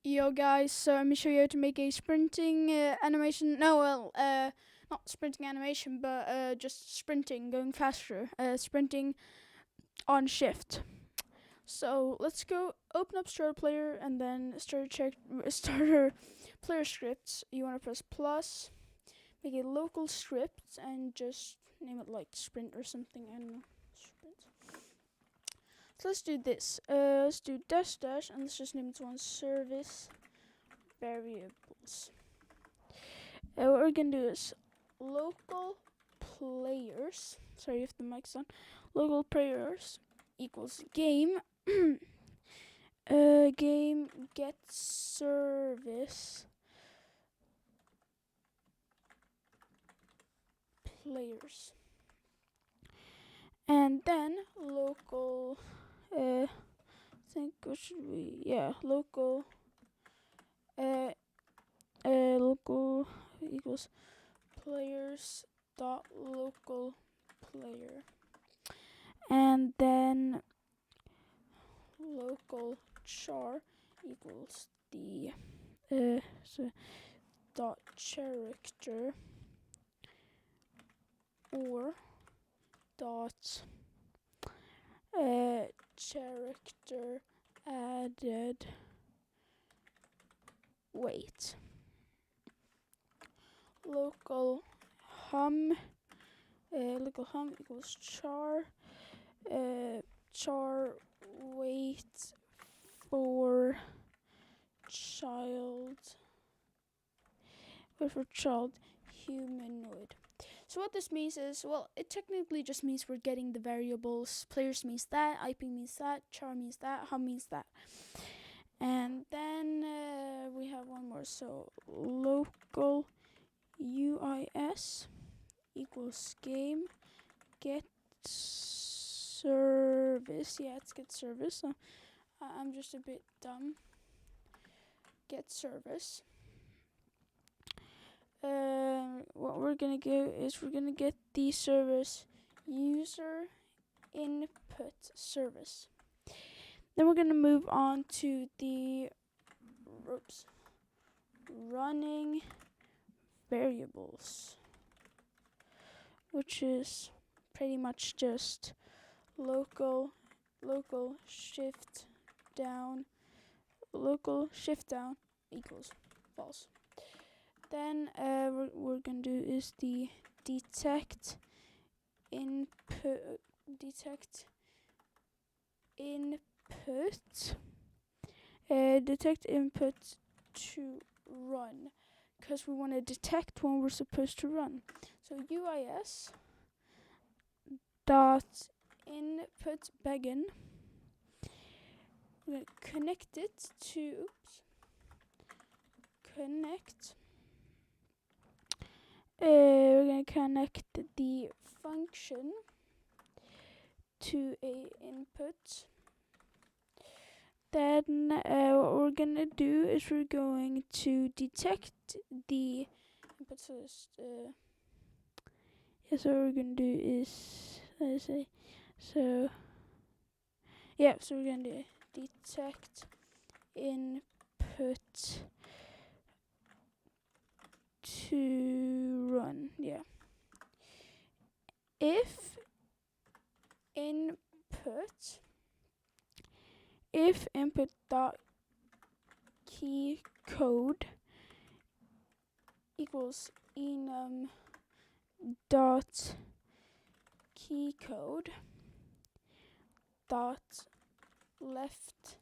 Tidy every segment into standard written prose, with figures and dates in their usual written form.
Yo guys, so I'm gonna show you how to make a sprinting animation. No, well, not sprinting animation, but just sprinting, going faster. Sprinting on shift. So let's go open up starter player and then starter player scripts. You wanna press plus, make a local script and just name it like sprint or something. I don't know. Sprint. So let's do this. Let's do dash dash and let's just name it one service variables. What we're gonna do is local players. Sorry if the mic's on. Local players equals game. Game get service players, and then local. I think what should we? Yeah, local. Local equals players dot local player, and then local char equals the so dot character or dot character added weight. Local hum equals char char weight for child humanoid. So what this means is, well, it technically just means we're getting the variables. Players means that, IP means that, char means that, hum means that. And then we have one more. So local UIS equals game get service. Yeah, it's get service. So I'm just a bit dumb. Get service. What we're gonna do is we're gonna get the service user input service. Then we're gonna move on to the running variables, which is pretty much just local shift down equals false. Then what we're gonna do is the detect input to run, because we want to detect when we're supposed to run. So UIS dot input begin. We're gonna connect it to we're gonna connect the function to a input. Then what we're gonna do is we're going to detect the input. So so what we're gonna do is so we're gonna do detect input to run. Yeah. If input dot key code equals enum dot key code dot left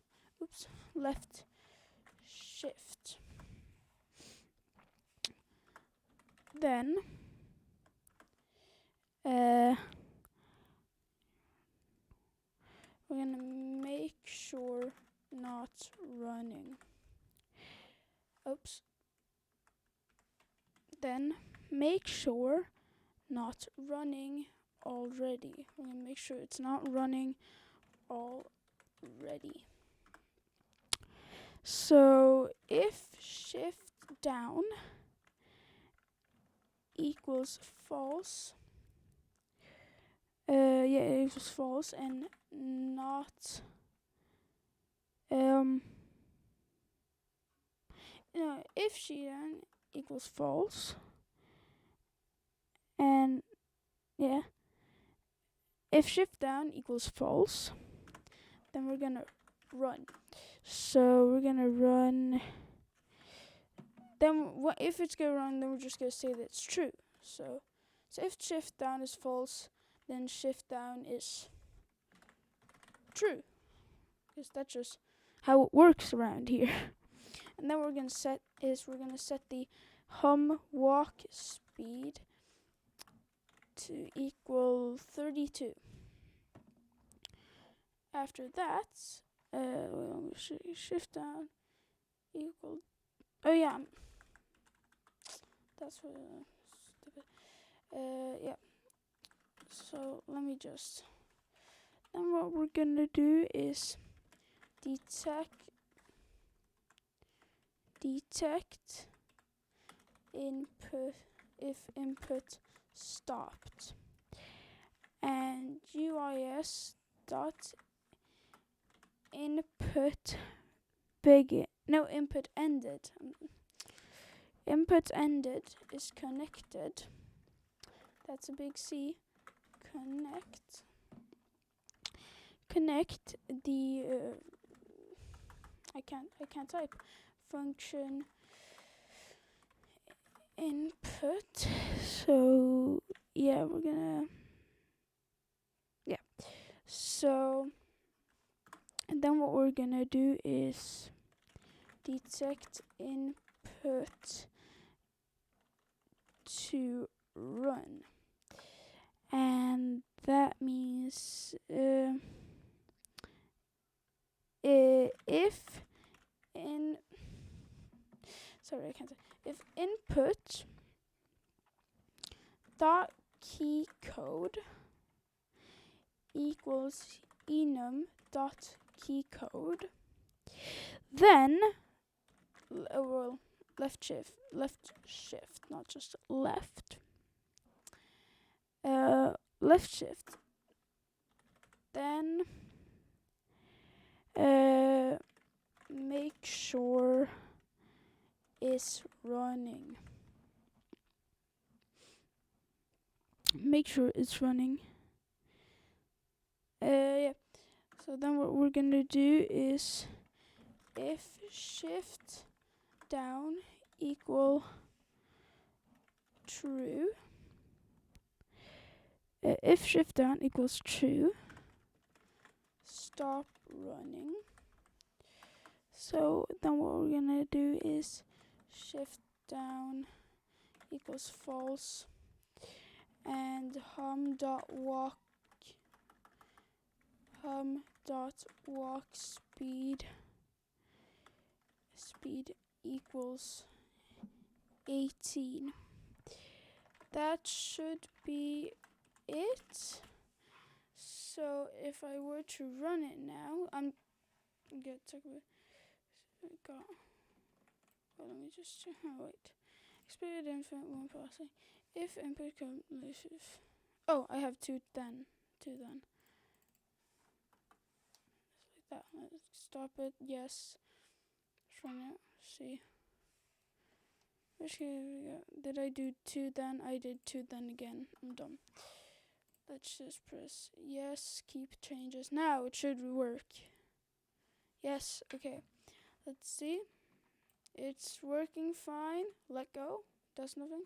shift. Then we're gonna make sure not running. Then make sure not running already. We're gonna make sure it's not running already. So if shift down equals false, it equals false, and not if she down equals false, and yeah, if shift down equals false, then we're gonna run. So we're gonna run. Then if it's going wrong, then we're just gonna say that it's true. So if shift down is false, then shift down is true, because that's just how it works around here. And then we're gonna set the hum walk speed to equal 32. After that, shift down equal. Oh yeah, that's what stupid. Yeah. So let me just. Then what we're gonna do is detect input if input stopped, and UIS dot input input ended. Input ended is connected. That's a big C. Connect the I can't type function input. So yeah, we're gonna so, and then what we're gonna do is detect input to run, and that means if input dot key code equals enum dot key code, then left shift, not just left shift, then make sure it's running. Yeah. So then what we're gonna do is if shift down equal true, if shift down equals true, stop running. So then what we're gonna do is shift down equals false, and hum dot walk speed equals 18. That should be it. So if I were to run it now, I'm gonna talk about. Well, let me just wait. Expected infinite one passing. If input combinations. Oh, I have two then. Like that. Let's stop it. Yes. Let's run it. See. Did I do two then? I did two then again. I'm done. Let's just press yes. Keep changes. Now it should work. Yes. Okay. Let's see. It's working fine. Let go. Does nothing.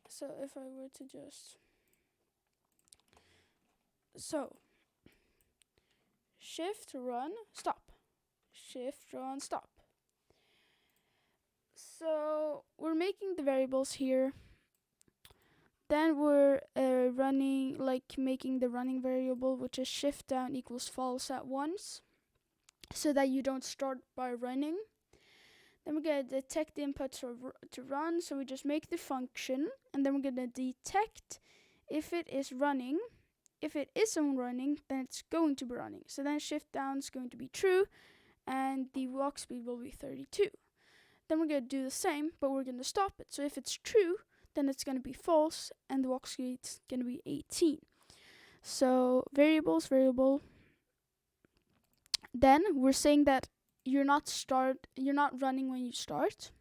So if I were to just shift run stop, shift run stop. So we're making the variables here. Then we're making the running variable, which is shift down equals false at once, so that you don't start by running. Then we're going to detect the input to run, so we just make the function, and then we're going to detect if it is running. If it isn't running, then it's going to be running. So then shift down is going to be true, and the walk speed will be 32. Then we're going to do the same, but we're going to stop it. So if it's true, then it's going to be false, and the walk speed is going to be 18. So variable. Then we're saying that you're not running when you start.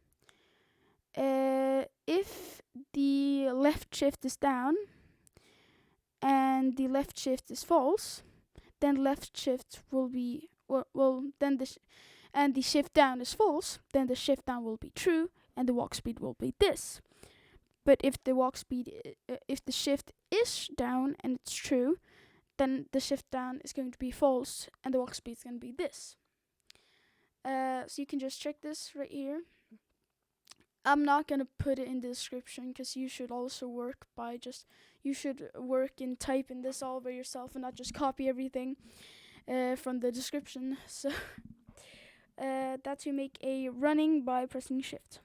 if the left shift is down and the left shift is false, then left shift will be then and the shift down is false, then the shift down will be true and the walk speed will be this. But if the if the shift is down and it's true, then the shift down is going to be false and the walk speed is going to be this. So you can just check this right here. I'm not gonna put it in the description because you should also work and type in this all by yourself and not just copy everything from the description. So that's to make a running by pressing shift.